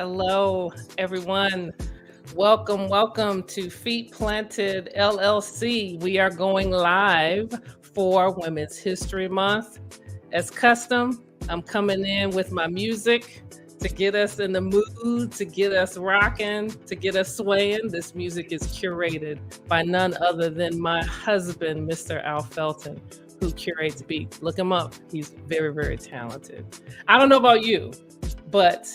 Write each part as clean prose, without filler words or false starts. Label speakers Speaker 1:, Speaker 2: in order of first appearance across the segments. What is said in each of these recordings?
Speaker 1: Hello, everyone. Welcome to Feet Planted LLC. We are going live for Women's History Month. As custom, I'm coming in with my music to get us in the mood, to get us rocking, to get us swaying. This music is curated by none other than my husband, Mr. Al Felton, who curates beats. Look him up. He's very, very talented. I don't know about you, but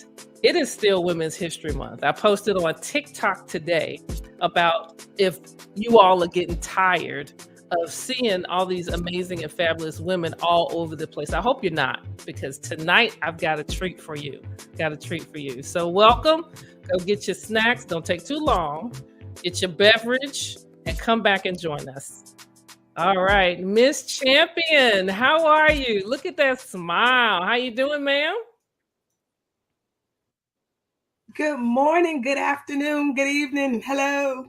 Speaker 1: it is still Women's History Month. I posted on TikTok today about if you all are getting tired of seeing all these amazing and fabulous women all over the place. I hope you're not, because tonight I've got a treat for you. So welcome. Go get your snacks. Don't take too long. Get your beverage and come back and join us. All right, Miss Champion, how are you? Look at that smile. How you doing, ma'am?
Speaker 2: Good morning, good afternoon, good evening. Hello.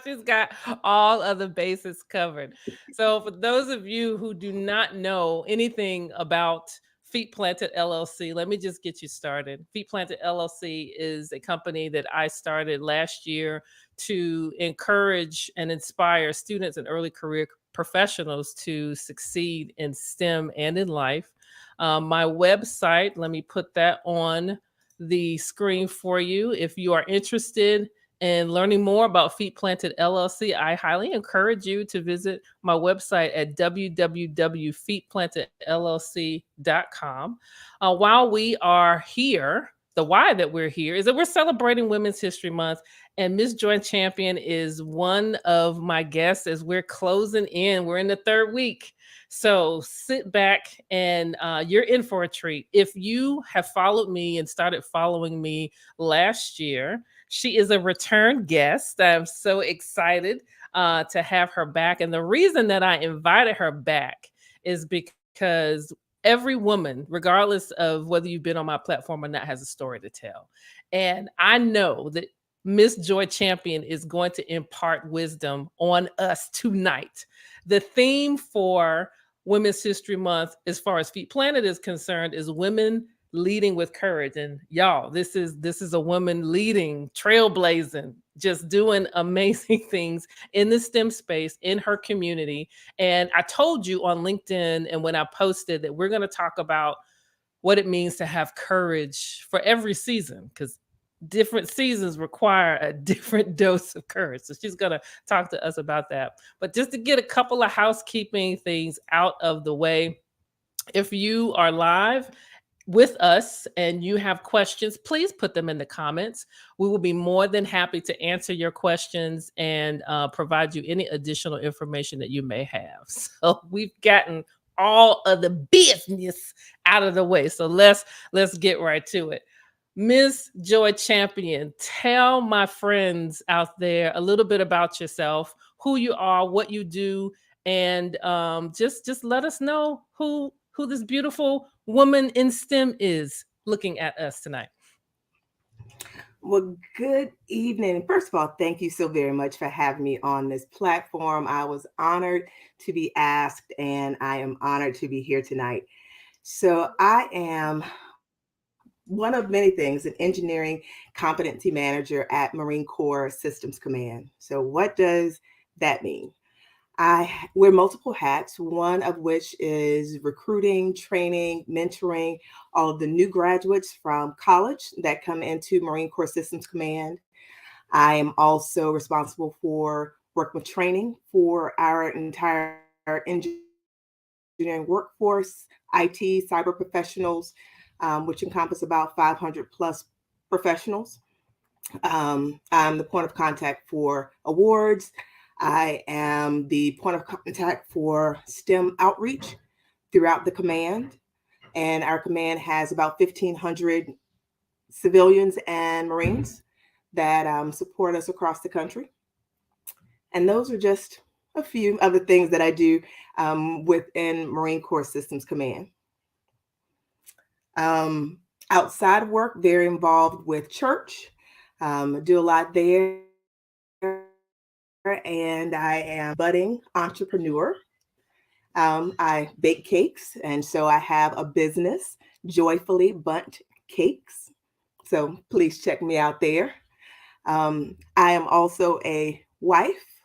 Speaker 1: She's got all of the bases covered. So for those of you who do not know anything about Feet Planted LLC, let me just get you started. Feet Planted LLC is a company that I started last year to encourage and inspire students and early career professionals to succeed in STEM and in life. My website, let me put that on the screen for you. If you are interested in learning more about Feet Planted LLC, I highly encourage you to visit my website at www.feetplantedllc.com. While we are here, the why that we're here is that we're celebrating Women's History Month, and Miss Joy Champion is one of my guests as we're closing in. We're in the third week. So sit back and you're in for a treat. If you have followed me and started following me last year, she is a return guest. I'm so excited to have her back. And the reason that I invited her back is because every woman, regardless of whether you've been on my platform or not, has a story to tell. And I know that Miss Joy Champion is going to impart wisdom on us tonight. The theme for Women's History Month, as far as Feet Planted is concerned, is women leading with courage. And y'all, this is a woman leading, trailblazing, just doing amazing things in the STEM space in her community. And I told you on LinkedIn and when I posted that we're going to talk about what it means to have courage for every season, because different seasons require a different dose of courage. So she's going to talk to us about that. But just to get a couple of housekeeping things out of the way, if you are live with us and you have questions, please put them in the comments. We will be more than happy to answer your questions and provide you any additional information that you may have. So we've gotten all of the business out of the way. So let's get right to it. Miss Joy Champion, tell my friends out there a little bit about yourself, who you are, what you do, and just let us know who this beautiful woman in STEM is looking at us tonight.
Speaker 2: Well, good evening. First of all, thank you so very much for having me on this platform. I was honored to be asked, and I am honored to be here tonight. So I am one of many things, an engineering competency manager at Marine Corps Systems Command. So what does that mean? I wear multiple hats, one of which is recruiting, training, mentoring all of the new graduates from college that come into Marine Corps Systems Command. I am also responsible for working with training for our entire engineering workforce, IT, cyber professionals, which encompass about 500 plus professionals. I'm the point of contact for awards. I am the point of contact for STEM outreach throughout the command. And our command has about 1,500 civilians and Marines that support us across the country. And those are just a few of the things that I do within Marine Corps Systems Command. Outside of work, very involved with church, do a lot there. And I am a budding entrepreneur. I bake cakes, and so I have a business, Joyfully cakes. So please check me out there. I am also a wife,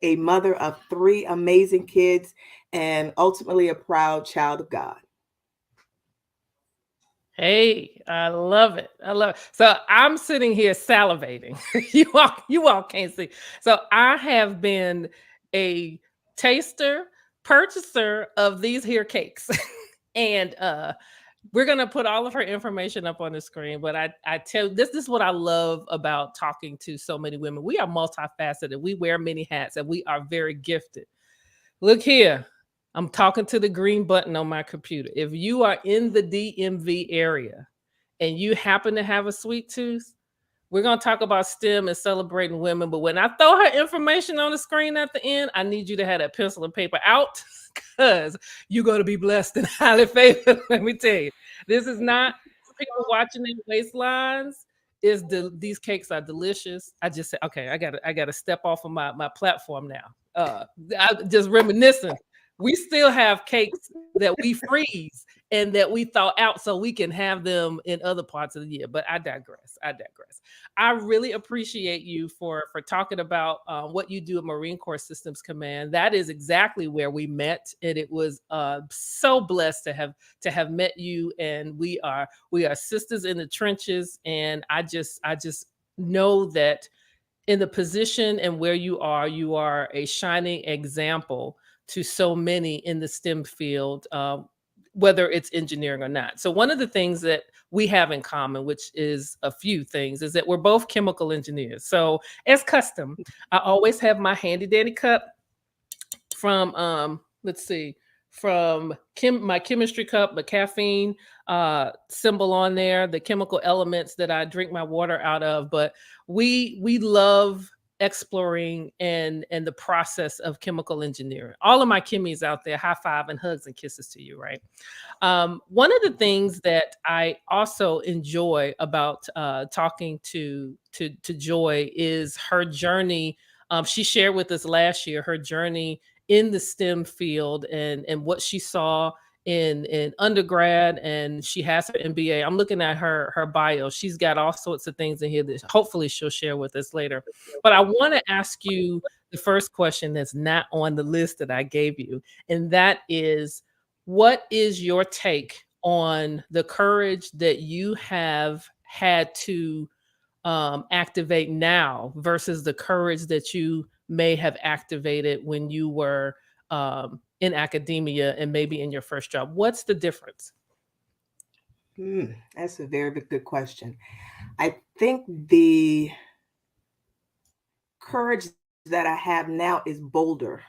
Speaker 2: a mother of 3 amazing kids, and ultimately a proud child of God.
Speaker 1: Hey, I love it. I love it. So I'm sitting here salivating. You all can't see. So I have been a taster, purchaser of these here cakes. And we're gonna put all of her information up on the screen. But I tell this is what I love about talking to so many women. We are multifaceted. We wear many hats and we are very gifted. Look here. I'm talking to the green button on my computer. If you are in the DMV area and you happen to have a sweet tooth, we're going to talk about STEM and celebrating women. But when I throw her information on the screen at the end, I need you to have that pencil and paper out because you're going to be blessed and highly favored. Let me tell you, this is not for people watching their waistlines. These cakes are delicious. I just said, okay, I gotta step off of my platform now. I just reminiscing. We still have cakes that we freeze and that we thaw out so we can have them in other parts of the year. But I digress. I digress. I really appreciate you for talking about what you do at Marine Corps Systems Command. That is exactly where we met, and it was so blessed to have met you. And we are sisters in the trenches, and I just know that in the position and where you are a shining example to so many in the STEM field, whether it's engineering or not. So one of the things that we have in common, which is a few things, is that we're both chemical engineers. So as custom, I always have my handy dandy cup from let's see, from my chemistry cup, the caffeine symbol on there, the chemical elements that I drink my water out of. But we love exploring and the process of chemical engineering. All of my chemies out there, high five and hugs and kisses to you, right? One of the things that I also enjoy about talking to Joy is her journey. She shared with us last year her journey in the STEM field and what she saw in undergrad, and she has her MBA. I'm looking at her bio. She's got all sorts of things in here that hopefully she'll share with us later. But I want to ask you the first question that's not on the list that I gave you, and that is, what is your take on the courage that you have had to activate now versus the courage that you may have activated when you were in academia and maybe in your first job? What's the difference?
Speaker 2: That's a very good question. I think the courage that I have now is bolder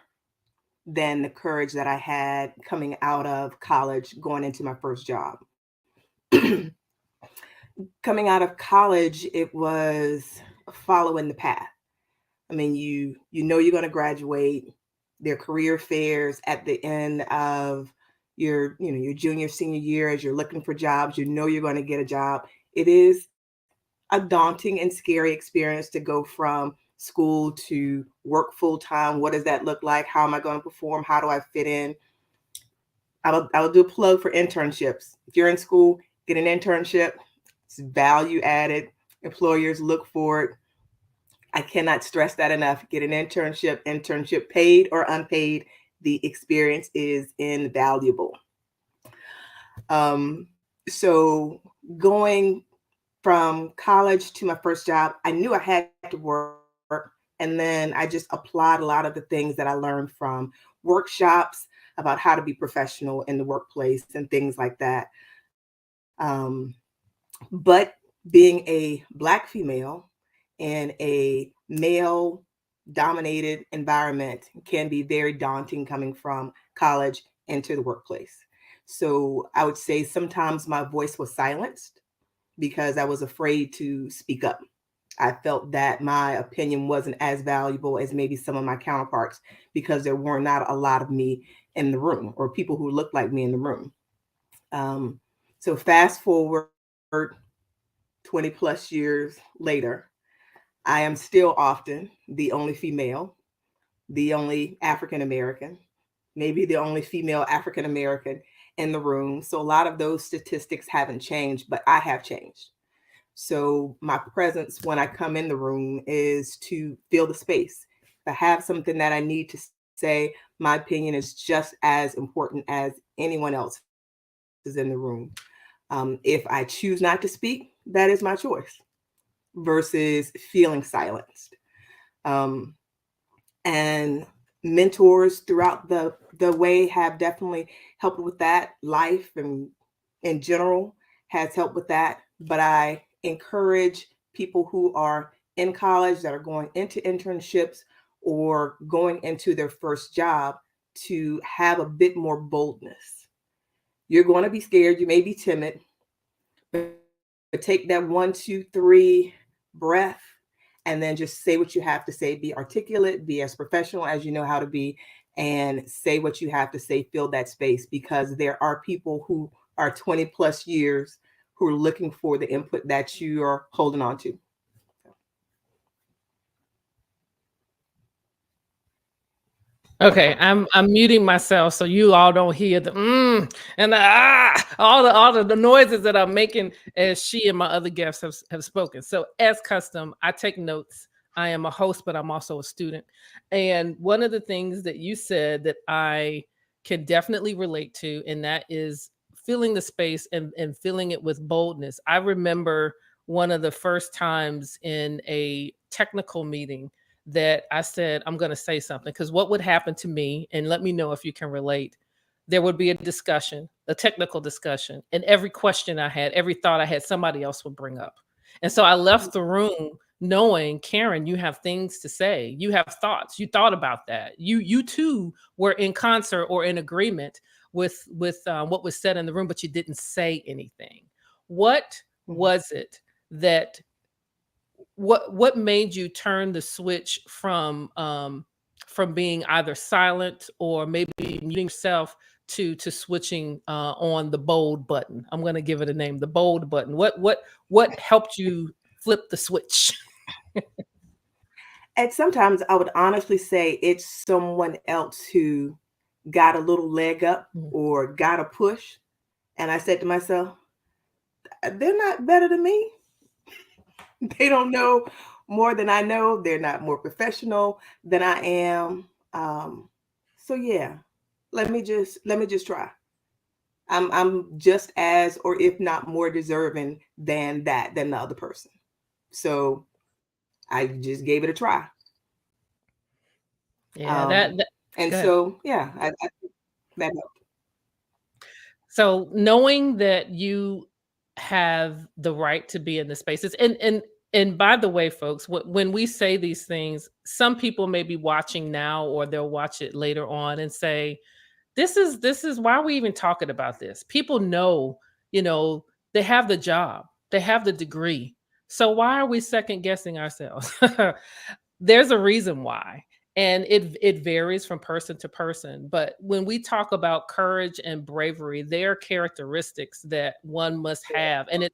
Speaker 2: than the courage that I had coming out of college, going into my first job. Coming out of college, it was following the path. I mean, you know you're going to graduate. There are career fairs at the end of your junior senior year as you're looking for jobs. You know you're going to get a job. It is a daunting and scary experience to go from school to work full time. What does that look like? How am I going to perform? How do I fit in? I'll do a plug for internships. If you're in school, get an internship. It's value added. Employers look for it. I cannot stress that enough. Get an internship paid or unpaid. The experience is invaluable. So going from college to my first job, I knew I had to work. And then I just applied a lot of the things that I learned from workshops about how to be professional in the workplace and things like that. But being a Black female in a male dominated environment can be very daunting coming from college into the workplace. So I would say sometimes my voice was silenced because I was afraid to speak up. I felt that my opinion wasn't as valuable as maybe some of my counterparts because there were not a lot of me in the room or people who looked like me in the room. So fast forward 20 plus years later, I am still often the only female, the only African American, maybe the only female African American in the room. So a lot of those statistics haven't changed, but I have changed. So my presence when I come in the room is to fill the space. If I have something that I need to say, my opinion is just as important as anyone else is in the room. If I choose not to speak, that is my choice versus feeling silenced. Um, and mentors throughout the way have definitely helped with that. Life and in general has helped with that. But I encourage people who are in college that are going into internships or going into their first job to have a bit more boldness. You're going to be scared, you may be timid, but take that 1, 2, 3 breath and then just say what you have to say. Be articulate, be as professional as you know how to be, and say what you have to say. Fill that space because there are people who are 20 plus years who are looking for the input that you are holding on to.
Speaker 1: Okay, I'm muting myself so you all don't hear the and the all the noises that I'm making as she and my other guests have spoken. So as custom, I take notes. I am a host, but I'm also a student. And one of the things that you said that I can definitely relate to, and that is filling the space and filling it with boldness. I remember one of the first times in a technical meeting that I said, I'm going to say something. Because what would happen to me, and let me know if you can relate, there would be a discussion, a technical discussion, and every question I had, every thought I had, somebody else would bring up. And so I left the room knowing, Karen, you have things to say. You have thoughts. You thought about that. You too were in concert or in agreement with what was said in the room, but you didn't say anything. What
Speaker 2: Mhm.
Speaker 1: was it that what made you turn the switch from being either silent or maybe muting yourself to switching on the bold button? I'm going to give it a name, the bold button. What helped you flip the switch?
Speaker 2: And sometimes I would honestly say it's someone else who got a little leg up
Speaker 1: Mhm.
Speaker 2: or got a push. And I said to myself, they're not better than me. They don't know more than I know. They're not more professional than I am. Um, so yeah, let me just try. I'm just as, or if not more deserving than the other person. So I just gave it a try.
Speaker 1: Yeah,
Speaker 2: Um,
Speaker 1: that
Speaker 2: and
Speaker 1: go ahead.
Speaker 2: so yeah, I think that helped.
Speaker 1: So knowing that you have the right to be in the spaces, and by the way, folks, when we say these things, some people may be watching now or they'll watch it later on and say, this is why are we even talking about this? People know, you know, they have the job, they have the degree. So why are we second guessing ourselves? There's a reason why. And it varies from person to person. But when we talk about courage and bravery, they are characteristics that one must have. And it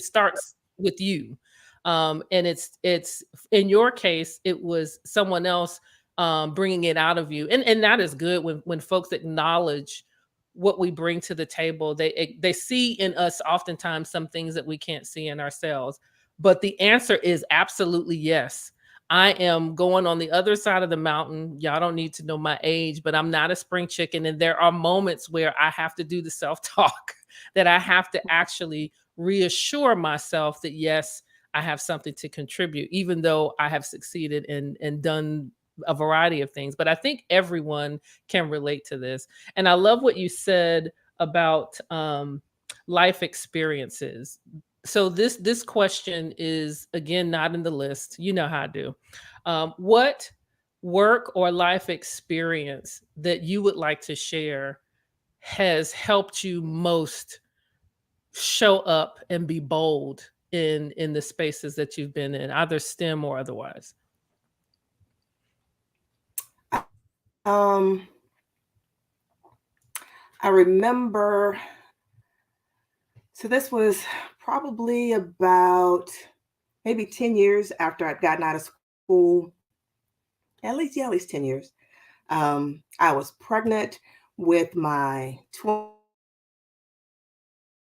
Speaker 1: starts with you. And it's in your case, it was someone else bringing it out of you, and that is good when folks acknowledge what we bring to the table. They see in us oftentimes some things that we can't see in ourselves. But the answer is absolutely yes. I am going on the other side of the mountain. Y'all don't need to know my age, but I'm not a spring chicken. And there are moments where I have to do the self talk, that I have to actually reassure myself that, yes, I have something to contribute, even though I have succeeded and done a variety of things. But I think everyone can relate to this. And I love what you said about life experiences. So this question is again not in the list. You know how I do. What work or life experience that you would like to share has helped you most show up and be bold in the spaces that you've been in, either STEM or otherwise?
Speaker 2: Um, I remember. So this was probably about maybe 10 years after I'd gotten out of school. At least 10 years. I was pregnant with my twin.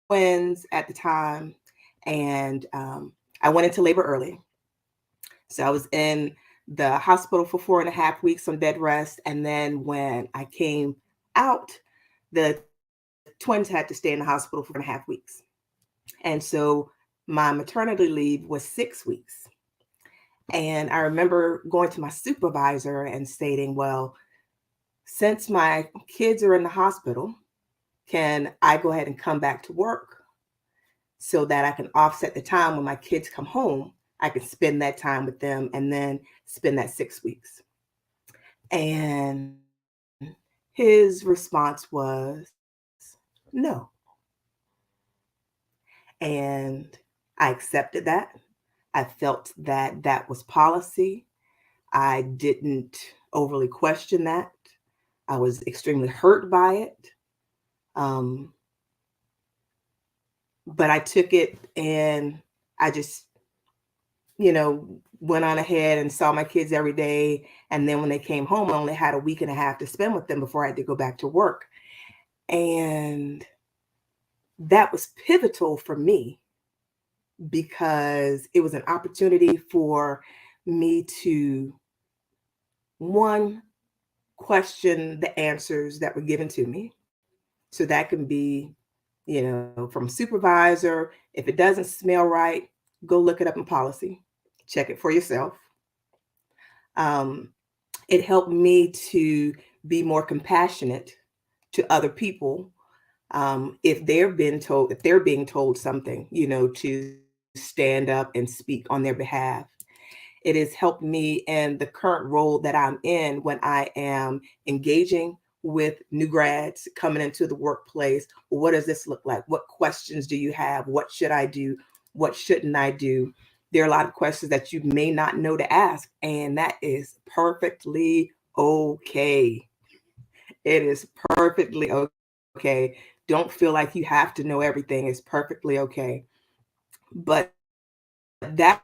Speaker 2: twins at the time, and I went into labor early. So I was in the hospital for 4.5 weeks on bed rest. And then when I came out, the twins had to stay in the hospital for 4.5 weeks. And so my maternity leave was 6 weeks. And I remember going to my supervisor and stating, well, since my kids are in the hospital, can I go ahead and come back to work so that I can offset the time when my kids come home? I can spend that time with them and then spend that 6 weeks. And his response was no. And I accepted that. I felt that that was policy. I didn't overly question that. I was extremely hurt by it. Um, but I took it and I just, went on ahead and saw my kids every day. And then when they came home, I only had a week and a half to spend with them before I had to go back to work. And that was pivotal for me because it was an opportunity for me to, one, question the answers that were given to me. So that can be, from supervisor. If it doesn't smell right, go look it up in policy, check it for yourself. Um, it helped me to be more compassionate to other people, if they're being told something, to stand up and speak on their behalf. It has helped me in the current role that I'm in when I am engaging with new grads coming into the workplace. What does this look like? What questions do you have? What should I do? What shouldn't I do? There are a lot of questions that you may not know to ask, and that is perfectly okay. It is perfectly okay. Don't feel like you have to know everything. It's perfectly okay. But that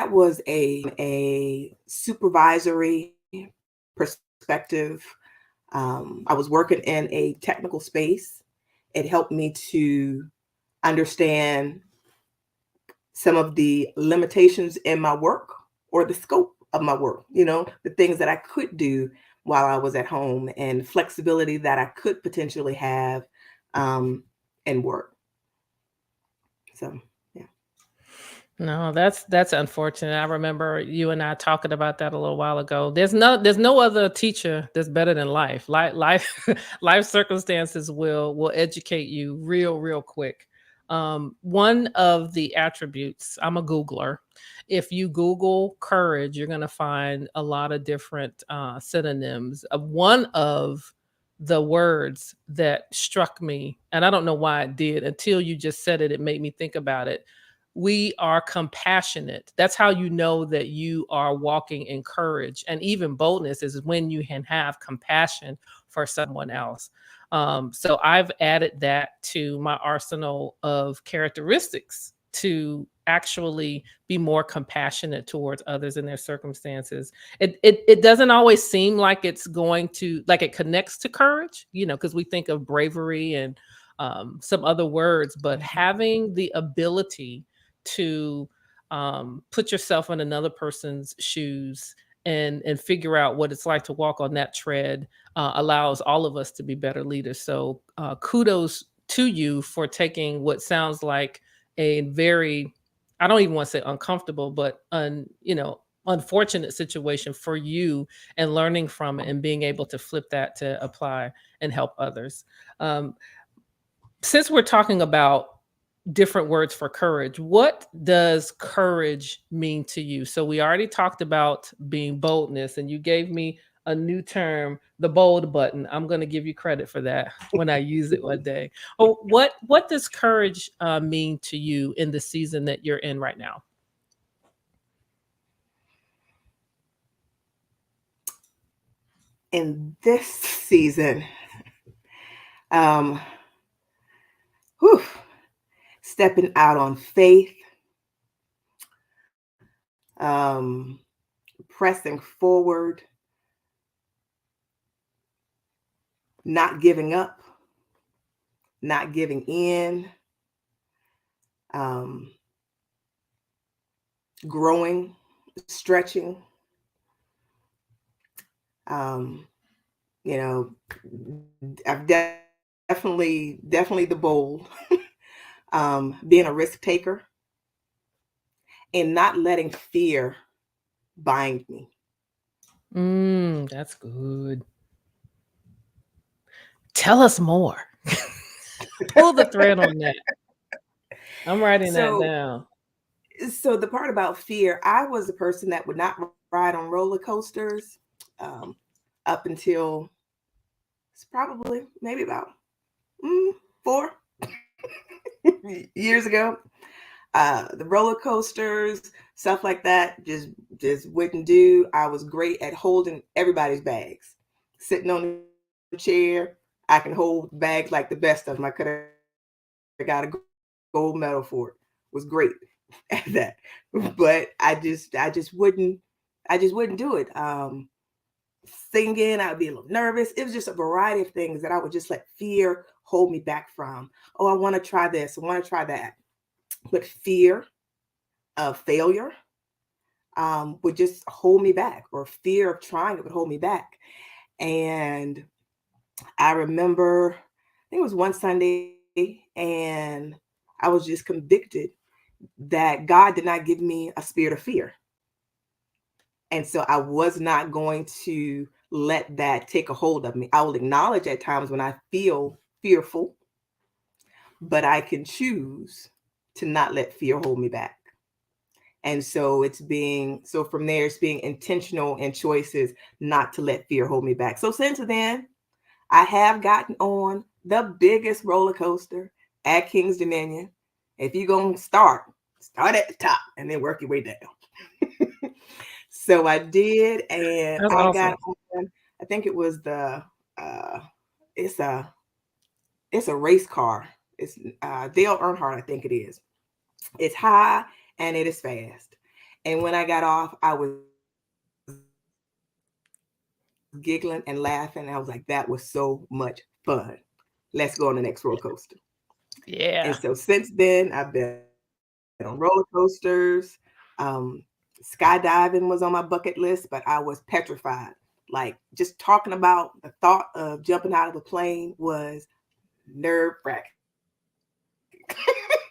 Speaker 2: was a supervisory perspective. I was working in a technical space. It helped me to understand some of the limitations in my work or the scope of my work, the things that I could do while I was at home and flexibility that I could potentially have in work. So, yeah.
Speaker 1: No, that's unfortunate. I remember you and I talking about that a little while ago. There's no other teacher that's better than life. Life life circumstances will educate you real quick. One of the attributes, I'm a Googler. If you Google courage, you're gonna find a lot of different synonyms. One of the words that struck me, and I don't know why it did until you just said it. It made me think about it. We are compassionate. That's how you know that you are walking in courage. And even boldness is when you can have compassion for someone else. So I've added that to my arsenal of characteristics to actually be more compassionate towards others in their circumstances. It doesn't always seem like it's going to, like it connects to courage, because we think of bravery and some other words, but having the ability to put yourself in another person's shoes and figure out what it's like to walk on that tread allows all of us to be better leaders. So kudos to you for taking what sounds like a very, I don't even want to say uncomfortable, but unfortunate situation for you and learning from it and being able to flip that to apply and help others. Um, since we're talking about different words for courage, what does courage mean to you? So we already talked about being boldness, and you gave me a new term, the bold button. I'm going to give you credit for that when I use it one day. Oh, what does courage mean to you in the season that you're in right now?
Speaker 2: In this season, um, whew, stepping out on faith, um, pressing forward, not giving up, not giving in, um, growing, stretching, um, you know, I've definitely the bold, being a risk taker and not letting fear bind me.
Speaker 1: That's good. Tell us more. Pull the thread on that. I'm writing that
Speaker 2: So,
Speaker 1: down.
Speaker 2: so the part about fear, I was a person that would not ride on roller coasters, um, up until it's probably maybe about 4 years ago. The roller coasters, stuff like that, just wouldn't do. I was great at holding everybody's bags. Sitting on the chair, I can hold bags like the best of them. I could have got a gold medal for it. Was great at that. But I just wouldn't do it. Singing, I'd be a little nervous. It was just a variety of things that I would just let fear hold me back from. Oh, I want to try this. I want to try that. But fear of failure, would just hold me back, or fear of trying it would hold me back. And I remember, I think it was one Sunday, and I was just convicted that God did not give me a spirit of fear. And so I was not going to let that take a hold of me. I will acknowledge at times when I feel fearful, but I can choose to not let fear hold me back. And so so from there, it's being intentional in choices not to let fear hold me back. So since then, I have gotten on the biggest roller coaster at King's Dominion. If you're going to start at the top and then work your way down. So I did, and
Speaker 1: That's
Speaker 2: I
Speaker 1: awesome.
Speaker 2: got on, I think it was uh, it's a, it's a race car. It's Dale Earnhardt, I think it is. It's high and it is fast. And when I got off, I was giggling and laughing. And I was like, that was so much fun. Let's go on the next roller coaster. And so since
Speaker 1: Yeah.
Speaker 2: then, I've been on roller coasters. Skydiving was on my bucket list, but I was petrified. Like, just talking about the thought of jumping out of a plane was nerve wracking.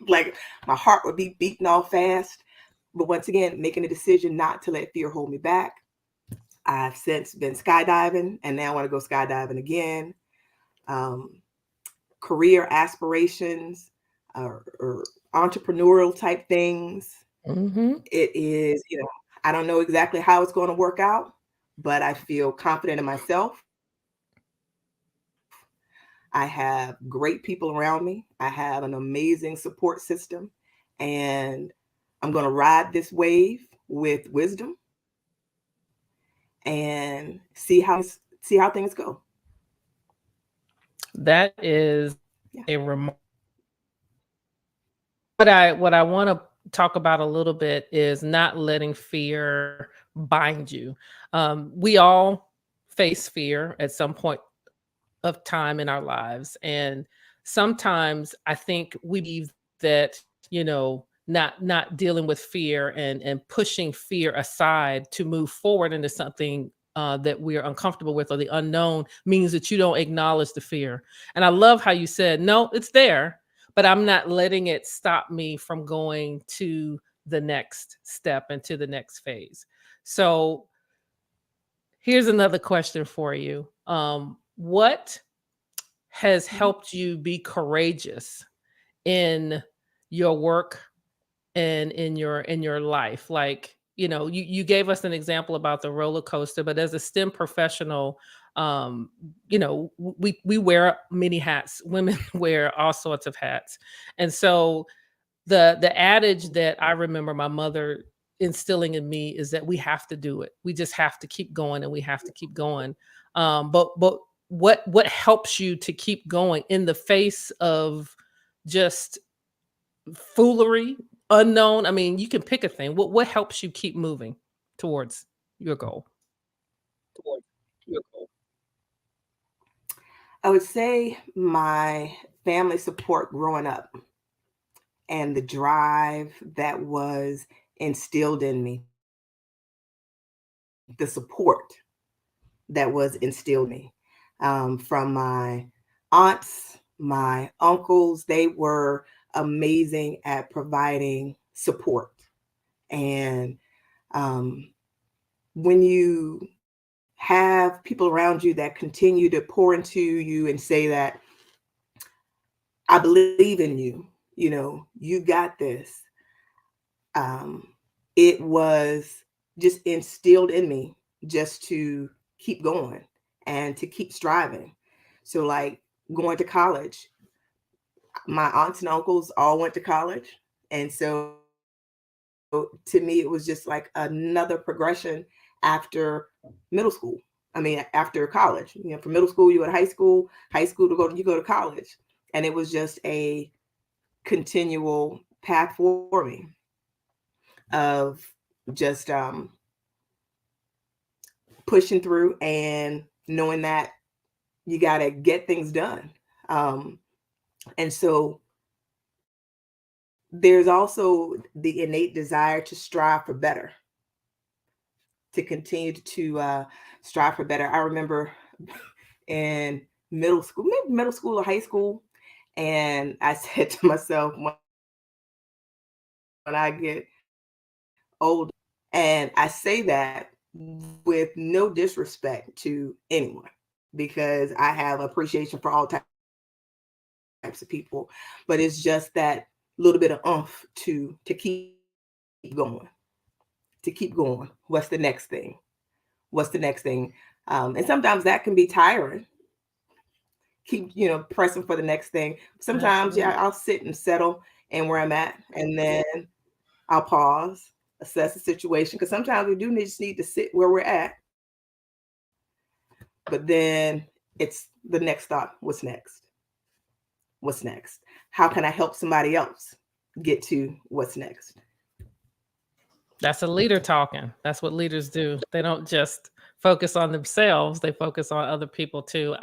Speaker 2: Like, my heart would be beating all fast. But once again, making a decision not to let fear hold me back. I've since been skydiving, and now I want to go skydiving again. Um, Career aspirations, or entrepreneurial type things.
Speaker 1: Hmm.
Speaker 2: It is, I don't know exactly how it's going to work out, but I feel confident in myself. I have great people around me. I have an amazing support system, and I'm going to ride this wave with wisdom and see how things go.
Speaker 1: That is
Speaker 2: Yeah.
Speaker 1: a what I want to talk about a little bit is not letting fear bind you. We all face fear at some point of time in our lives, and sometimes I think we believe that, not dealing with fear and pushing fear aside to move forward into something that we're uncomfortable with, or the unknown, means that you don't acknowledge the fear. And I love how you said, no, it's there, but I'm not letting it stop me from going to the next step and to the next phase. So here's another question for you. What has
Speaker 2: Mhm.
Speaker 1: helped you be courageous in your work and in your life? Like, you gave us an example about the roller coaster, but as a STEM professional, we wear many hats. Women wear all sorts of hats. And so the adage that I remember my mother instilling in me is that we have to do it. We just have to keep going, and we have to keep going. But what helps you to keep going in the face of just foolery, unknown? I mean, you can pick a thing. What helps you keep moving towards your goal?
Speaker 2: I would say my family support growing up and the drive that was instilled in me, the support that was instilled in me from my aunts, my uncles. They were amazing at providing support. And um, when you have people around you that continue to pour into you and say that, I believe in you, you got this. Um, it was just instilled in me just to keep going and to keep striving. So, like going to college, my aunts and uncles all went to college. And so to me, it was just like another progression after middle school. I mean, after college. From middle school, you go to high school you go to college. And it was just a continual path for me of just pushing through and knowing that you got to get things done. Um, and so there's also the innate desire to strive for better, to continue to strive for better. I remember in middle school, maybe middle school or high school, and I said to myself, when I get older, and I say that with no disrespect to anyone, because I have appreciation for all types of people, but it's just that little bit of to keep going, to keep going. What's the next thing? And sometimes that can be tiring. Keep pressing for the next thing. Sometimes, yeah, I'll
Speaker 1: Absolutely.
Speaker 2: sit and settle in where I'm at, and then I'll pause, assess the situation, because sometimes we do just need to sit where we're at. But then it's the next thought. What's next? What's next? How can I help somebody else get to what's next?
Speaker 1: That's a leader talking. That's what leaders do. They don't just focus on themselves, they focus on other people too.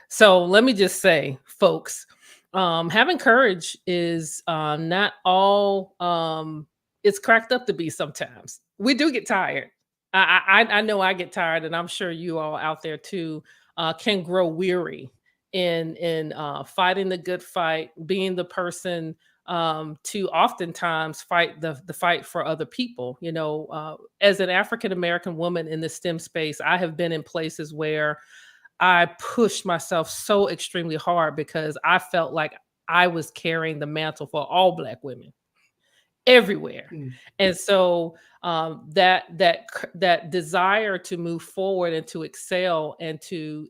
Speaker 1: So let me just say, folks, having courage is not all it's cracked up to be sometimes. We do get tired. I know I get tired, and I'm sure you all out there too can grow weary in fighting the good fight, being the person to oftentimes fight the fight for other people. As an African American woman in the STEM space, I have been in places where I pushed myself so extremely hard because I felt like I was carrying the mantle for all Black women everywhere.
Speaker 2: Mm.
Speaker 1: And so that desire to move forward and to excel and to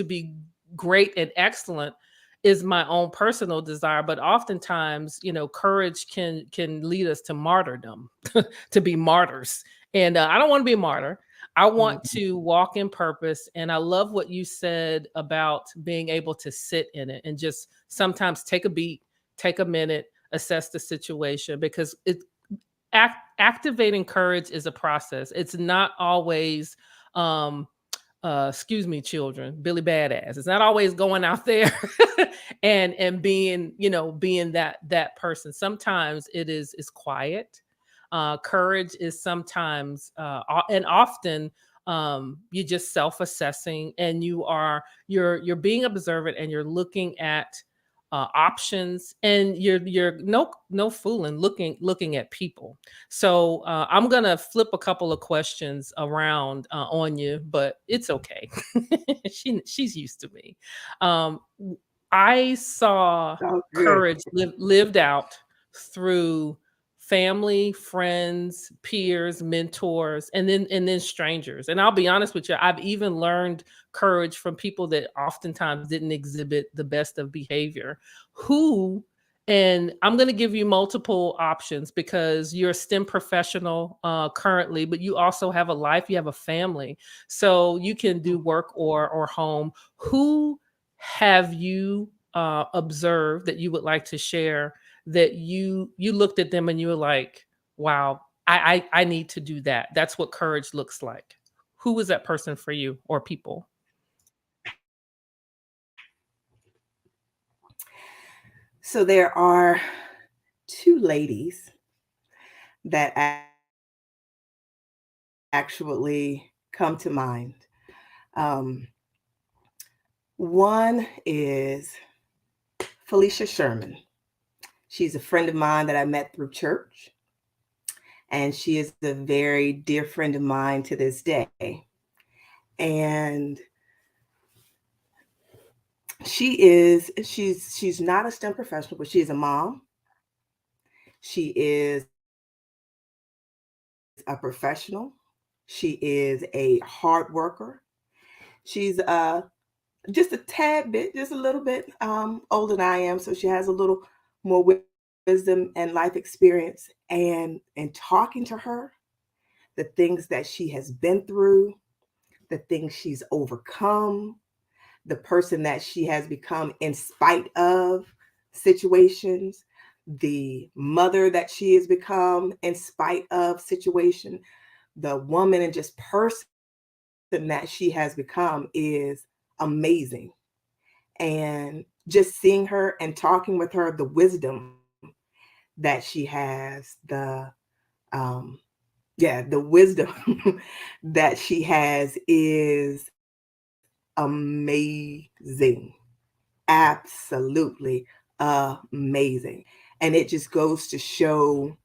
Speaker 1: be great and excellent is my own personal desire. But oftentimes, courage can lead us to martyrdom, to be martyrs. And I don't want to be a martyr. I want
Speaker 2: Mm.
Speaker 1: to walk in purpose. And I love what you said about being able to sit in it and just sometimes take a beat, take a minute, assess the situation, because activating courage is a process. It's not always um excuse me, children, Billy Badass. It's not always going out there and being, being that person. Sometimes it is quiet. Courage is sometimes and often you're just self-assessing, and you're being observant, and you're looking at options, and you're no fooling, looking at people. So I'm gonna flip a couple of questions around on you, but it's okay. She's used to me. Um, I saw
Speaker 2: Oh, good.
Speaker 1: courage lived out through family, friends, peers, mentors, and then strangers. And I'll be honest with you, I've even learned courage from people that oftentimes didn't exhibit the best of behavior. Who And I'm going to give you multiple options because you're a STEM professional currently, but you also have a life, you have a family, so you can do work or home. Who have you observed that you would like to share, that you looked at them and you were like, wow, I need to do that. That's what courage looks like. Who was that person for you or people?
Speaker 2: So there are two ladies that actually come to mind. Um, one is Felicia Sherman. She's a friend of mine that I met through church, and she is a very dear friend of mine to this day. And she's not a STEM professional, but she is a mom. She is a professional. She is a hard worker. She's just a tad bit, just a little bit older than I am, so she has a little more wisdom and life experience. And talking to her, the things that she has been through, the things she's overcome, the person that she has become in spite of situations, the mother that she has become in spite of situation, the woman and just person that she has become is amazing. And just seeing her and talking with her, the wisdom that she has, um, the wisdom that she has is amazing. Absolutely amazing. And it just goes to show,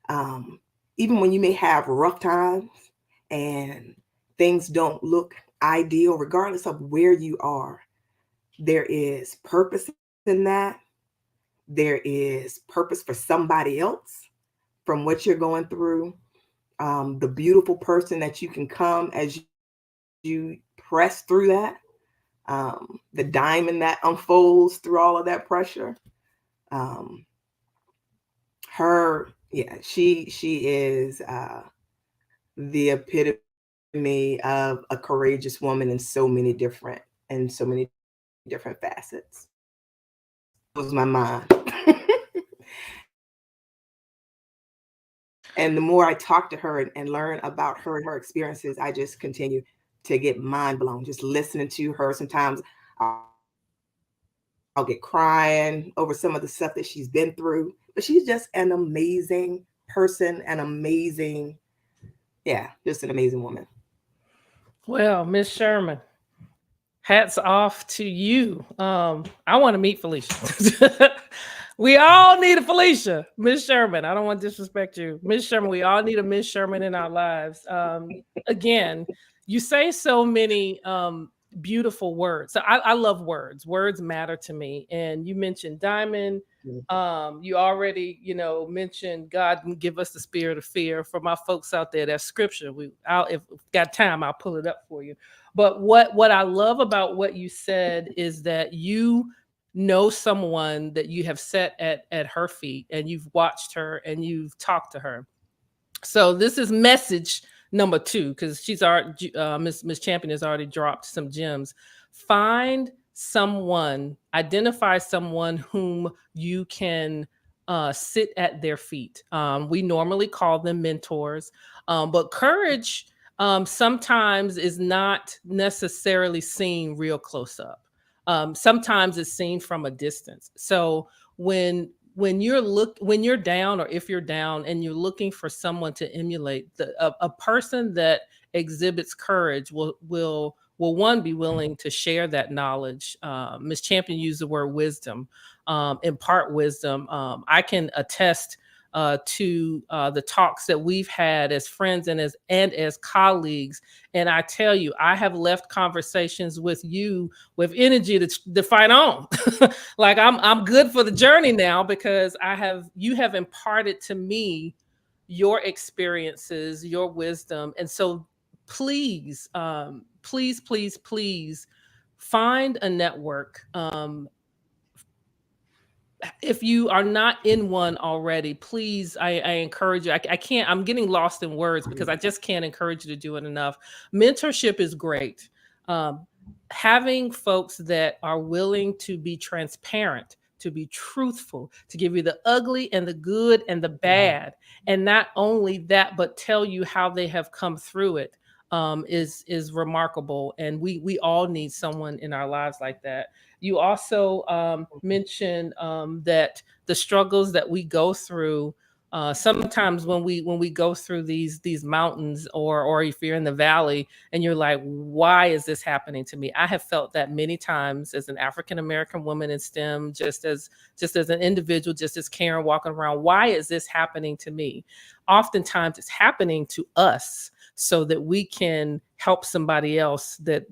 Speaker 2: um, even when you may have rough times and things don't look ideal, regardless of where you are, there is purpose in that. There is purpose for somebody else from what you're going through. The beautiful person that you can come as you press through that, the diamond that unfolds through all of that pressure. Um, she is the epitome of a courageous woman in so many different facets. That blows my mind. And the more I talk to her and learn about her and her experiences, I just continue to get mind blown. Just listening to her, sometimes I'll get crying over some of the stuff that she's been through. But she's just an amazing person, an amazing, just an amazing woman.
Speaker 1: Well, Miss Sherman, hats off to you. I want to meet Felicia. We all need a Felicia, Miss Sherman. I don't want to disrespect you, Miss Sherman. We all need a Miss Sherman in our lives. Again, you say so many beautiful words. So I love words. Words matter to me. And you mentioned diamond. You already, mentioned God can give us the spirit of fear. For my folks out there, that's scripture. If got time, I'll pull it up for you. But what I love about what you said is that you know someone that you have set at her feet and you've watched her and you've talked to her. So this is message number 2 because she's already Miss Champion has already dropped some gems. Find someone, identify someone whom you can sit at their feet. We normally call them mentors, but courage sometimes is not necessarily seen real close up. Sometimes it's seen from a distance. So when you're down, or if you're down and you're looking for someone to emulate, a person that exhibits courage will one be willing to share that knowledge. Miss Champion used the word wisdom, impart wisdom. I can attest to the talks that we've had as friends and as colleagues. And I tell you, I have left conversations with you with energy to fight on. Like I'm good for the journey now because you have imparted to me your experiences, your wisdom. And so please find a network. If you are not in one already, please, I encourage you. I can't, I'm getting lost in words because I just can't encourage you to do it enough. Mentorship is great. Um, Having folks that are willing to be transparent, to be truthful, to give you the ugly and the good and the
Speaker 2: Mhm.
Speaker 1: bad. And not only that, but tell you how they have come through it. is remarkable, and we all need someone in our lives like that. You also mentioned that the struggles that we go through, sometimes when we go through these mountains, or if you're in the valley and you're like, why is this happening to me? I have felt that many times as an African American woman in STEM, just as an individual, just as Karen walking around. Why is this happening to me? Oftentimes it's happening to us so that we can help somebody else that,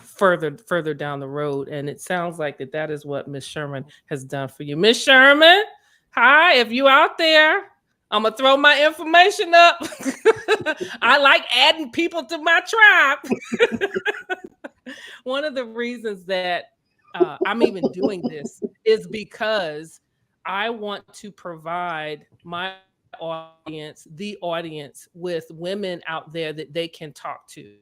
Speaker 1: further down the road. And it sounds like that is what Miss Sherman has done for you. Miss Sherman, hi, if you out there, I'm gonna throw my information up. I like adding people to my tribe. One of the reasons that I'm even doing this is because I want to provide my the audience, with women out there that they can talk to.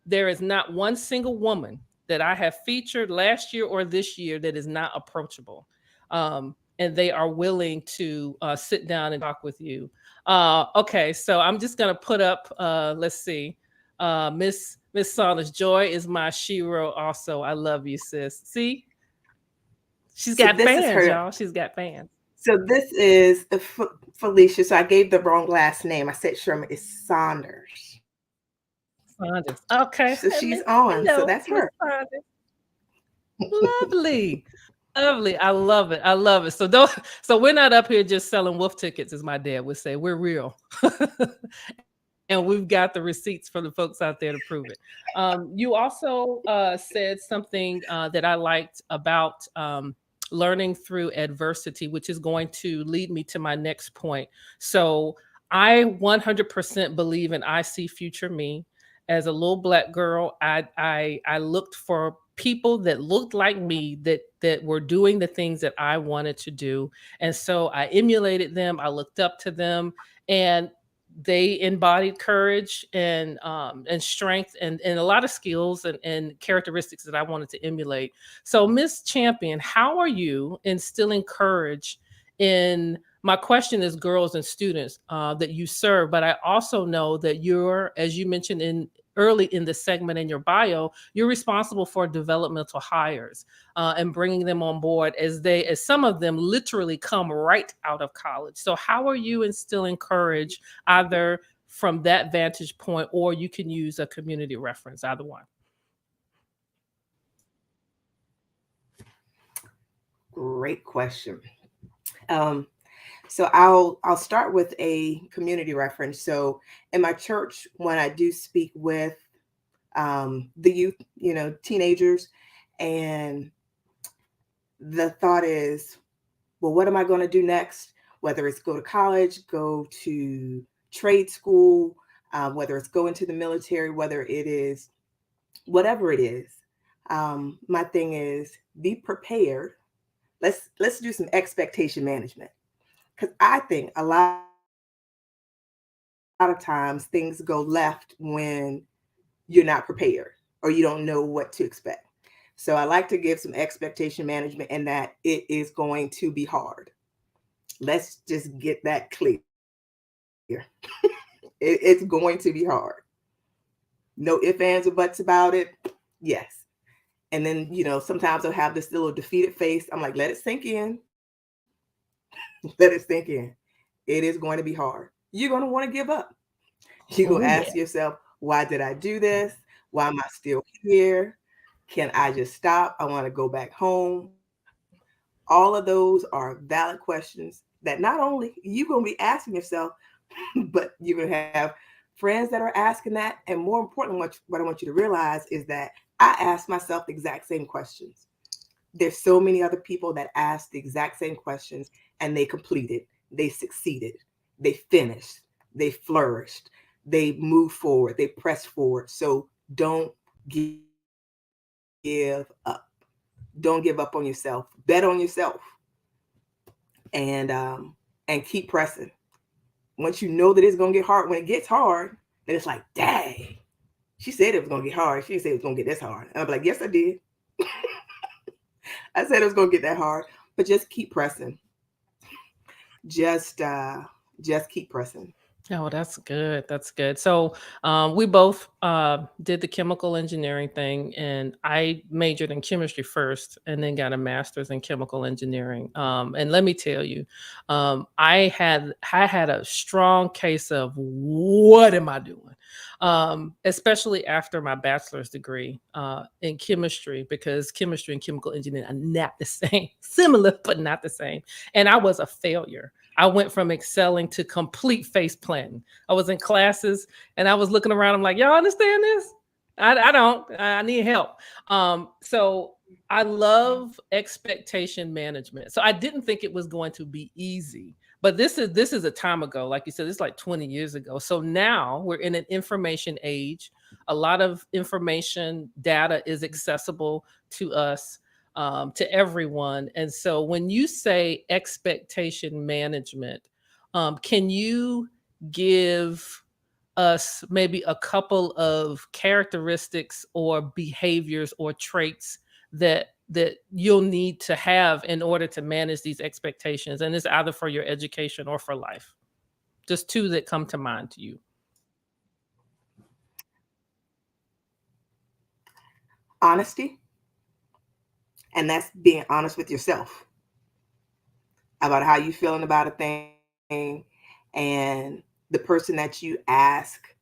Speaker 1: There is not one single woman that I have featured last year or this year that is not approachable. And they are willing to sit down and talk with you. Okay, so I'm just gonna put up. Let's see, Miss Saunders. Joy is my shero. Also, I love you, sis. See, she's
Speaker 2: So
Speaker 1: got
Speaker 2: this is
Speaker 1: fans,
Speaker 2: her.
Speaker 1: y'all. She's got fans.
Speaker 2: So this is Felicia. So I gave the wrong last name. I said Sherman is Saunders.
Speaker 1: Saunders. Okay.
Speaker 2: So she's on. So
Speaker 1: Hello,
Speaker 2: that's
Speaker 1: Miss
Speaker 2: her.
Speaker 1: Saunders. Lovely. Lovely. I love it. I love it. So we're not up here just selling wolf tickets, as my dad would say. We're real. And we've got the receipts for the folks out there to prove it. You also said something that I liked about learning through adversity, which is going to lead me to my next point. So I 100% believe in I see future me. As a little Black girl, I looked for people that looked like me, that were doing the things that I wanted to do, and so I emulated them. I looked up to them, and they embodied courage and strength, and a lot of skills and characteristics that I wanted to emulate. So, Miss Champion, how are you instilling courage in, my question is, girls and students that you serve, but I also know that you're, as you mentioned in early in the segment in your bio, you're responsible for developmental hires and bringing them on board as some of them literally come right out of college. So how are you instilling courage, either from that vantage point, or you can use a community reference, either one?
Speaker 2: Great question. Um, so I'll start with a community reference. So in my church, when I do speak with the youth, teenagers, and the thought is, well, what am I going to do next? Whether it's go to college, go to trade school, whether it's go into the military, whether it is whatever it is. My thing is, be prepared. Let's do some expectation management, because I think a lot of times things go left when you're not prepared or you don't know what to expect. So I like to give some expectation management, and that it is going to be hard. Let's just get that clear. It's going to be hard. No ifs, ands, or buts about it. Yes. And then, sometimes I'll have this little defeated face. I'm like, let it sink in. Let it sink in. It is going to be hard. You're going to want to give up. You're going
Speaker 1: Oh
Speaker 2: to
Speaker 1: yeah.
Speaker 2: ask yourself, why did I do this? Why am I still here? Can I just stop? I want to go back home. All of those are valid questions that not only you're going to be asking yourself, but you're going to have friends that are asking that. And more importantly, what I want you to realize is that I ask myself the exact same questions. There's so many other people that asked the exact same questions, and they completed, they succeeded, they finished, they flourished, they moved forward, they pressed forward. So don't give up. Don't give up on yourself. Bet on yourself, and keep pressing. Once you know that it's gonna get hard, when it gets hard, then it's like, dang, she said it was gonna get hard. She said it was gonna get this hard. And I'm like, yes, I did. I said it was gonna get that hard, but just keep pressing. Just keep pressing.
Speaker 1: Oh, that's good. That's good. So, we both did the chemical engineering thing, and I majored in chemistry first, and then got a master's in chemical engineering. And let me tell you, I had a strong case of what am I doing, especially after my bachelor's degree in chemistry, because chemistry and chemical engineering are not the same, similar but not the same. And I was a failure. I went from excelling to complete face planting. I was in classes and I was looking around. I'm like, y'all understand this? I don't. I need help. So I love expectation management. So I didn't think it was going to be easy. But this is a time ago, like you said, it's like 20 years ago. So now we're in an information age. A lot of information data is accessible to us, to everyone. And so when you say expectation management, can you give us maybe a couple of characteristics or behaviors or traits that you'll need to have in order to manage these expectations, and it's either for your education or for life? Just two that come to mind to you.
Speaker 2: Honesty, and that's being honest with yourself about how you feeling about a thing, and the person that you ask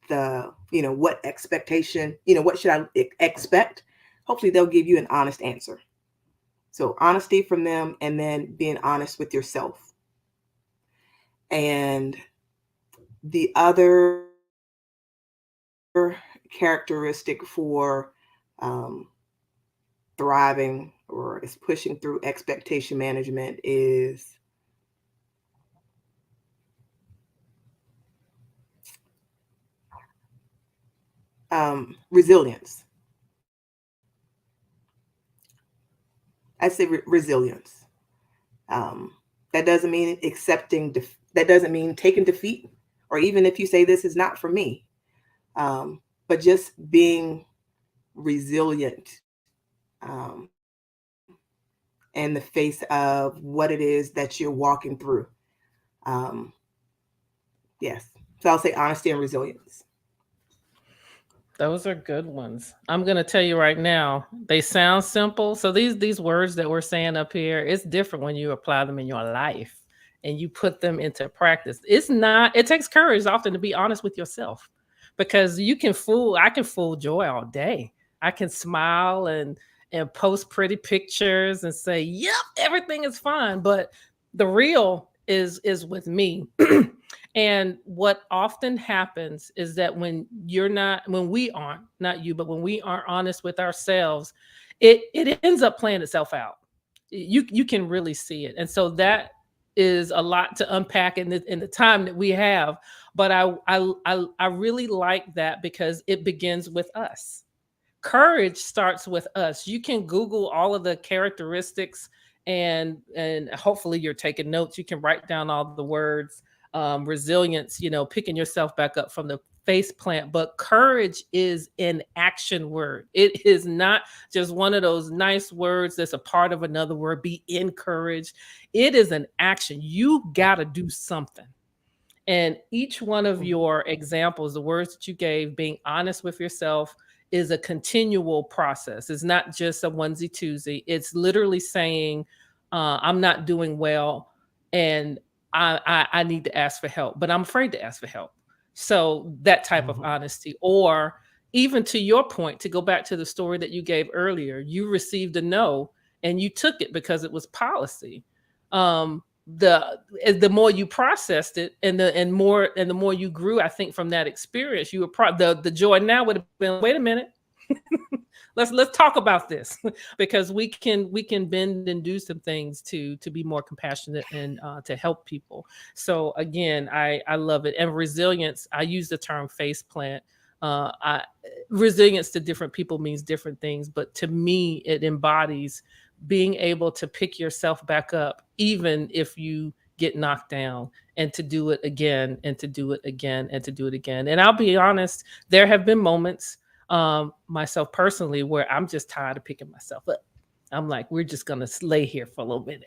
Speaker 2: what expectation, what should I expect? Hopefully they'll give you an honest answer. So honesty from them, and then being honest with yourself. And the other characteristic for um, thriving or is pushing through expectation management is resilience. I say resilience. Um, that doesn't mean that doesn't mean taking defeat, or even if you say this is not for me, but just being resilient in the face of what it is that you're walking through. Um, yes. So I'll say honesty and resilience.
Speaker 1: Those are good ones. I'm gonna tell you right now, they sound simple. So these words that we're saying up here, it's different when you apply them in your life and you put them into practice. It's not, it takes courage often to be honest with yourself, because I can fool Joy all day. I can smile and post pretty pictures and say, "Yep, everything is fine." But the real is with me. And what often happens is that when we aren't, not you, but when we aren't honest with ourselves, it ends up playing itself out. You can really see it. And so that is a lot to unpack in the time that we have. But I really like that because it begins with us. Courage starts with us. You can Google all of the characteristics, and hopefully you're taking notes. You can write down all the words. Resilience, picking yourself back up from the face plant. But courage is an action word. It is not just one of those nice words that's a part of another word. Be encouraged. It is an action. You got to do something. And each one of
Speaker 2: Mhm.
Speaker 1: your examples, the words that you gave, being honest with yourself, is a continual process. It's not just a onesie twosie. It's literally saying, I'm not doing well, and I need to ask for help, but I'm afraid to ask for help. So that type of
Speaker 2: Mhm.
Speaker 1: honesty, or even to your point, to go back to the story that you gave earlier, you received a no and you took it because it was policy. The more you processed it, and the more you grew, I think, from that experience, you were the joy now would have been, wait a minute, let's talk about this. Because we can bend and do some things to be more compassionate and to help people. So again, I love it. And resilience, I use the term face plant. Resilience to different people means different things, but to me it embodies being able to pick yourself back up even if you get knocked down, and to do it again, and to do it again, and to do it again. And I'll be honest, there have been moments, myself personally, where I'm just tired of picking myself up. I'm like, we're just gonna lay here for a little bit.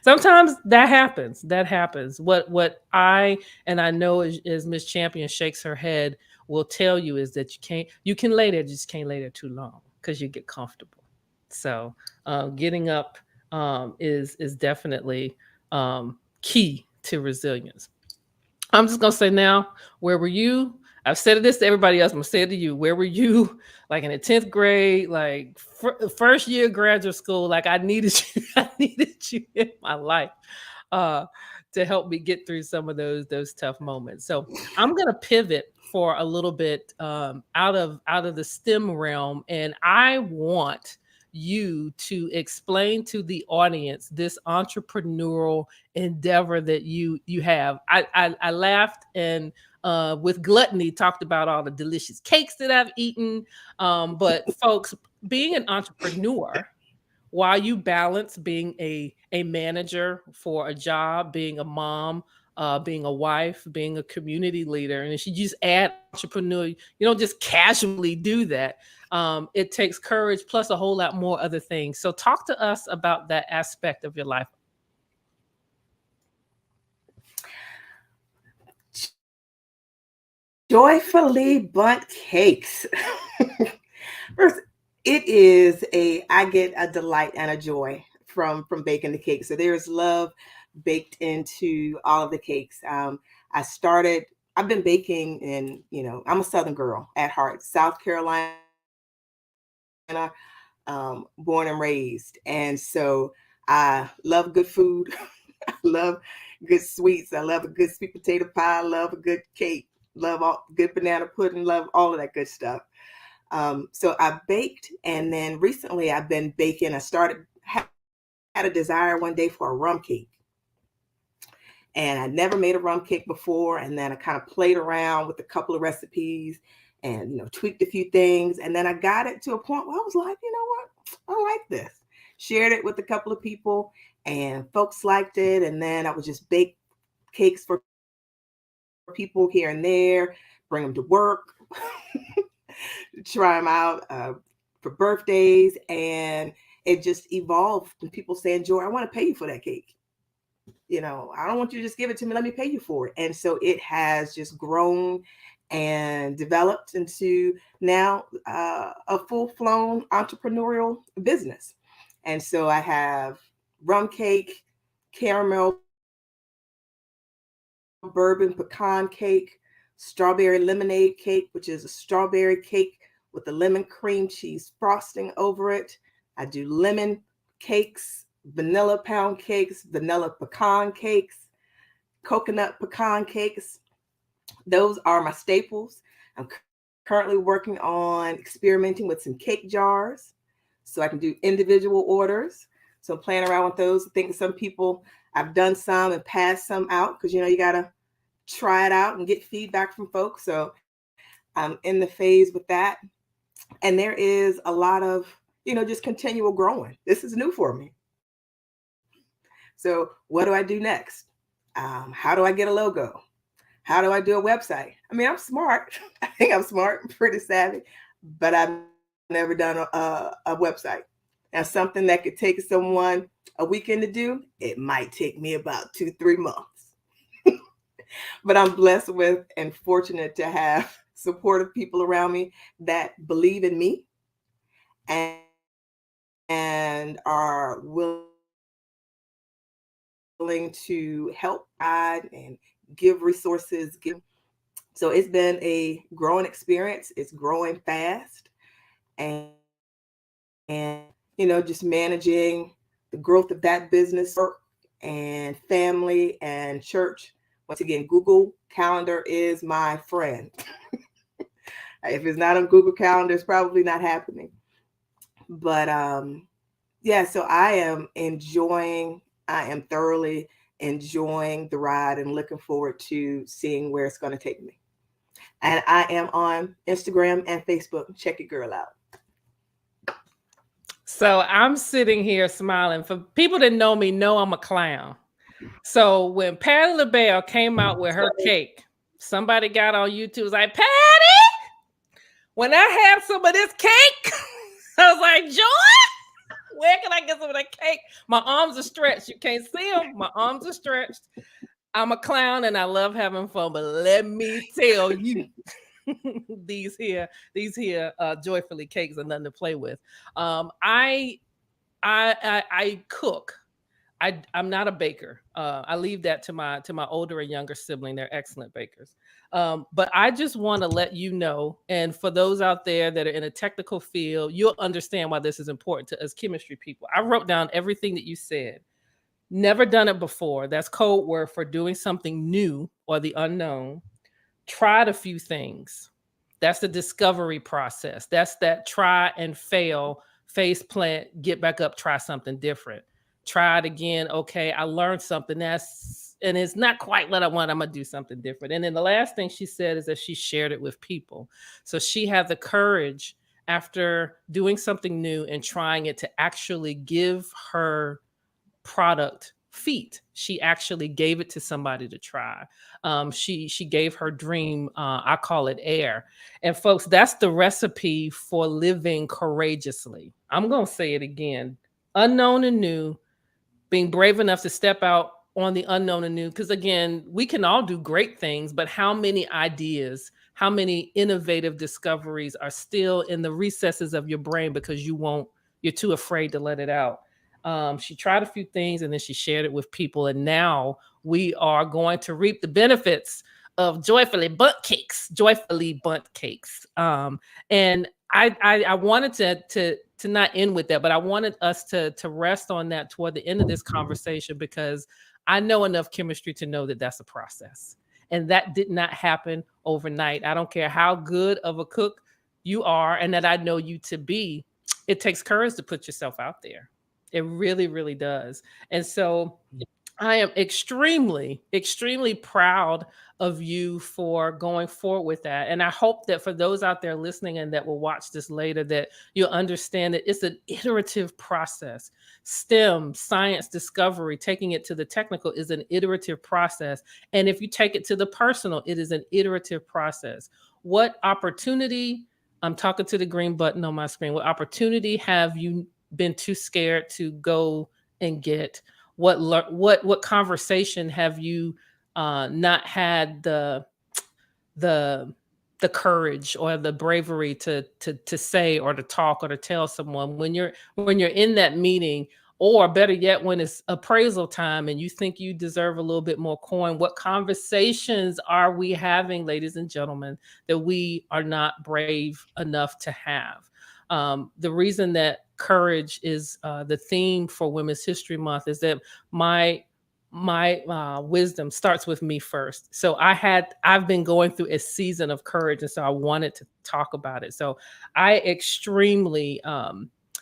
Speaker 1: Sometimes that happens. That happens. What I and I know as Miss Champion shakes her head will tell you is that you can lay there, just can't lay there too long because you get comfortable. So getting up is definitely key to resilience. I'm just gonna say now, where were you? I've said this to everybody else. I'm gonna say it to you. Where were you? Like in the 10th grade, like first year of graduate school. Like I needed you. I needed you in my life uh, to help me get through some of those tough moments. So I'm gonna pivot for a little bit out of the STEM realm, and I want you to explain to the audience this entrepreneurial endeavor that you have. I laughed and with gluttony talked about all the delicious cakes that I've eaten. But folks, being an entrepreneur while you balance being a manager for a job, being a mom, being a wife, being a community leader, and if you just add entrepreneur, you don't just casually do that. It takes courage plus a whole lot more other things. So talk to us about that aspect of your life.
Speaker 2: Joyfully Bunt Cakes. First, it is I get a delight and a joy from baking the cake. So there's love baked into all of the cakes. I started. I've been baking, and I'm a Southern girl at heart, South Carolina, born and raised, and so I love good food. I love good sweets. I love a good sweet potato pie. I love a good cake. Love all good banana pudding. Love all of that good stuff. So I baked, and then recently I've been baking. Had a desire one day for a rum cake, and I never made a rum cake before. And then I kind of played around with a couple of recipes, and tweaked a few things, and then I got it to a point where I was like, you know what, I like this. Shared it with a couple of people, and folks liked it. And then I would just bake cakes for people here and there, bring them to work, try them out for birthdays, and it just evolved. And people saying, "Joy, I want to pay you for that cake. I don't want you to just give it to me. Let me pay you for it." And so it has just grown and developed into now a full-flown entrepreneurial business. And so I have rum cake, caramel bourbon pecan cake, strawberry lemonade cake, which is a strawberry cake with a lemon cream cheese frosting over it. I do lemon cakes, vanilla pound cakes, vanilla pecan cakes, coconut pecan cakes. Those are my staples. I'm currently working on experimenting with some cake jars so I can do individual orders. So I'm playing around with those. I think some people, I've done some and passed some out because you got to try it out and get feedback from folks. So I'm in the phase with that. And there is a lot of, just continual growing. This is new for me. So what do I do next? How do I get a logo? How do I do a website? I mean, I'm smart. I think I'm smart, pretty savvy, but I've never done a website. Now, something that could take someone a weekend to do, it might take me about 2-3 months. But I'm blessed with and fortunate to have supportive people around me that believe in me and are willing to help guide and give resources. So it's been a growing experience. It's growing fast, and just managing the growth of that business, work and family and church. Once again, Google Calendar is my friend. If it's not on Google Calendar, it's probably not happening. But yeah, so I am thoroughly enjoying the ride and looking forward to seeing where it's going to take me. And I am on Instagram and Facebook. Check your girl out.
Speaker 1: So I'm sitting here smiling. For people that know me, know I'm a clown. So when Patty LaBelle came out with her cake, somebody got on YouTube was like, Patty, when I had some of this cake, I was like, Joy, Where can I get some of that cake? My arms are stretched. You can't see them. My arms are stretched. I'm a clown and I love having fun, but let me tell you, these here joyfully cakes are nothing to play with. I cook. I'm not a baker. I leave that to my older and younger sibling. They're excellent bakers. But I just want to let you know, and for those out there that are in a technical field, you'll understand why this is important to us chemistry people. I wrote down everything that you said. Never done it before. That's code word for doing something new or the unknown. Tried a few things. That's the discovery process. That's that try and fail, face plant, get back up, try something different. Try it again. Okay, I learned something. And it's not quite what I want. I'm gonna do something different. And then the last thing she said is that she shared it with people. So she had the courage after doing something new and trying it to actually give her product feet. She actually gave it to somebody to try. She gave her dream. I call it air. And folks, that's the recipe for living courageously. I'm gonna say it again: unknown and new, being brave enough to step out on the unknown and new. Because again, we can all do great things, but how many ideas, how many innovative discoveries are still in the recesses of your brain because you're too afraid to let it out. She tried a few things and then she shared it with people, and now we are going to reap the benefits of joyfully bunt cakes. And I wanted to not end with that, but I wanted us to rest on that toward the end of this conversation, because I know enough chemistry to know that that's a process, and that did not happen overnight. I don't care how good of a cook you are, and that I know you to be. It takes courage to put yourself out there. It really, really does. And so I am extremely, extremely proud of you for going forward with that. And I hope that for those out there listening and that will watch this later, that you'll understand that it's an iterative process. STEM, science, discovery, taking it to the technical is an iterative process. And if you take it to the personal, it is an iterative process. What opportunity, I'm talking to the green button on my screen, what opportunity have you been too scared to go and get? What conversation have you not had the the courage or the bravery to say or to talk or to tell someone when you're in that meeting, or better yet, when it's appraisal time and you think you deserve a little bit more coin? What conversations are we having, ladies and gentlemen, that we are not brave enough to have? The reason that courage is the theme for Women's History Month is that my wisdom starts with me first. So I've been going through a season of courage, and so I wanted to talk about it. So I extremely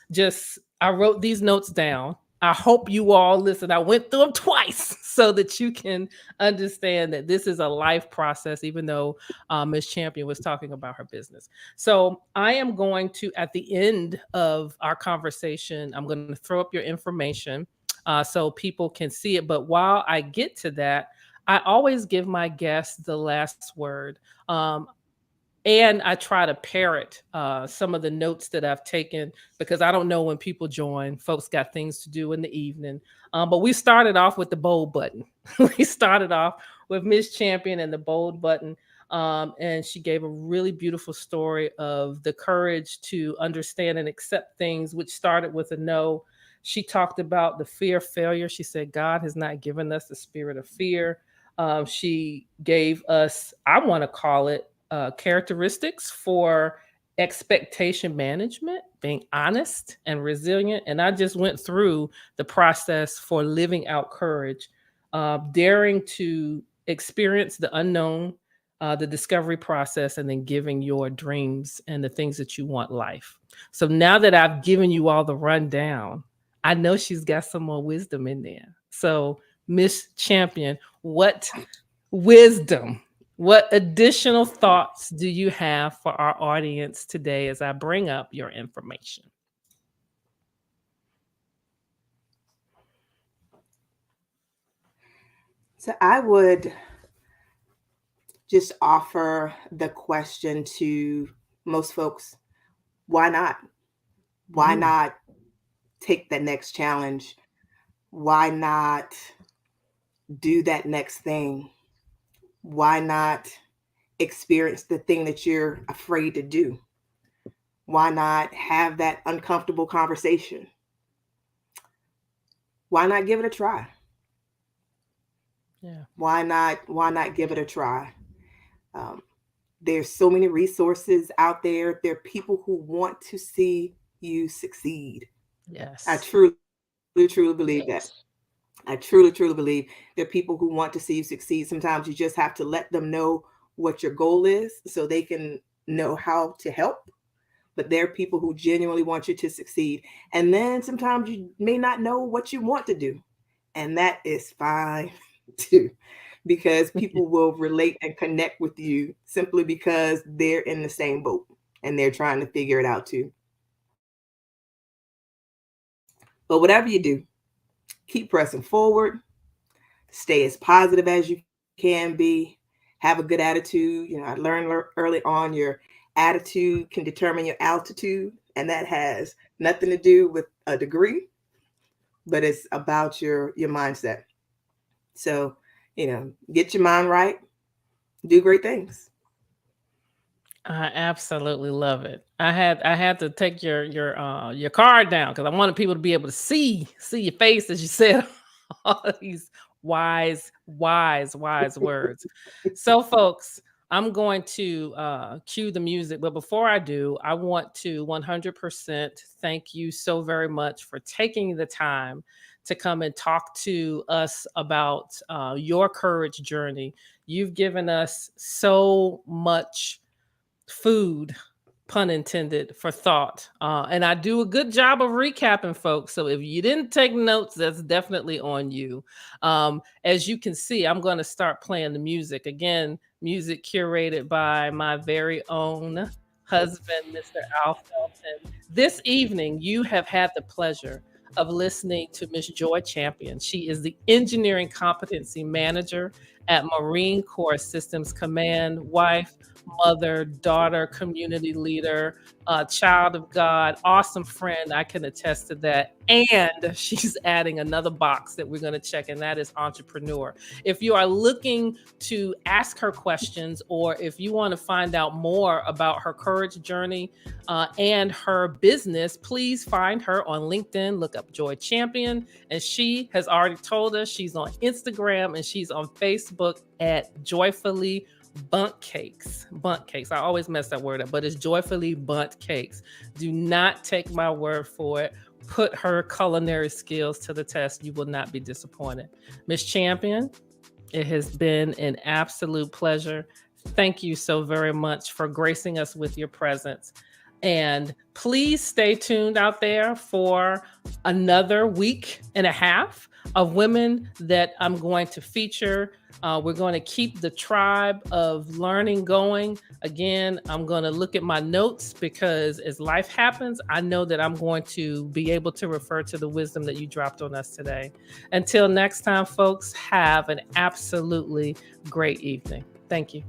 Speaker 1: just I wrote these notes down. I hope you all listen. I went through them twice so that you can understand that this is a life process, even though Ms. Champion was talking about her business. So I am going to, at the end of our conversation, I'm going to throw up your information so people can see it. But while I get to that, I always give my guests the last word. And I try to parrot some of the notes that I've taken, because I don't know when people join. Folks got things to do in the evening. But we started off with the bold button. We started off with Miss Champion and the bold button. And she gave a really beautiful story of the courage to understand and accept things, which started with a no. She talked about the fear of failure. She said, God has not given us the spirit of fear. She gave us, I want to call it, characteristics for expectation management, being honest and resilient. And I just went through the process for living out courage, daring to experience the unknown, the discovery process, and then giving your dreams and the things that you want life. So now that I've given you all the rundown, I know she's got some more wisdom in there. So, Miss Champion, what wisdom, what additional thoughts do you have for our audience today as I bring up your information?
Speaker 2: So I would just offer the question to most folks: why not? Why
Speaker 1: Mm,
Speaker 2: not take that next challenge? Why not do that next thing? Why not experience the thing that you're afraid to do? Why not have that uncomfortable conversation? Why not give it a try?
Speaker 1: Yeah.
Speaker 2: Why not give it a try? Um, there's so many resources out there. There are people who want to see you succeed. I
Speaker 1: Yes.
Speaker 2: truly believe that. I truly believe there are people who want to see you succeed. Sometimes you just have to let them know what your goal is so they can know how to help. But there are people who genuinely want you to succeed. And then sometimes you may not know what you want to do. And that is fine too, because people will relate and connect with you simply because they're in the same boat and they're trying to figure it out too. But whatever you do, keep pressing forward, stay as positive as you can be, have a good attitude. I learned early on your attitude can determine your altitude, and that has nothing to do with a degree, but it's about your mindset. So, get your mind right, do great things.
Speaker 1: I absolutely love it. I had to take your card down because I wanted people to be able to see your face as you said all these wise words. So, folks, I'm going to cue the music, but before I do, I want to 100% thank you so very much for taking the time to come and talk to us about your courage journey. You've given us so much food, pun intended, for thought. And I do a good job of recapping, folks. So if you didn't take notes, that's definitely on you. As you can see, I'm going to start playing the music. Again, music curated by my very own husband, Mr. Al Felton. This evening, you have had the pleasure of listening to Miss Joy Champion. She is the Engineering Competency Manager at Marine Corps Systems Command, wife, mother, daughter, community leader, child of God, awesome friend. I can attest to that. And she's adding another box that we're going to check, and that is entrepreneur. If you are looking to ask her questions, or if you want to find out more about her courage journey and her business, please find her on LinkedIn. Look up Joy Champion. And she has already told us she's on Instagram and she's on Facebook at Joyfully Bunt Cakes. Bunt Cakes. I always mess that word up, but it's Joyfully Bunt Cakes. Do not take my word for it. Put her culinary skills to the test. You will not be disappointed. Miss Champion, it has been an absolute pleasure. Thank you so very much for gracing us with your presence. And please stay tuned out there for another week and a half of women that I'm going to feature. We're going to keep the tribe of learning going. Again, I'm going to look at my notes because as life happens, I know that I'm going to be able to refer to the wisdom that you dropped on us today. Until next time, folks, have an absolutely great evening. Thank you.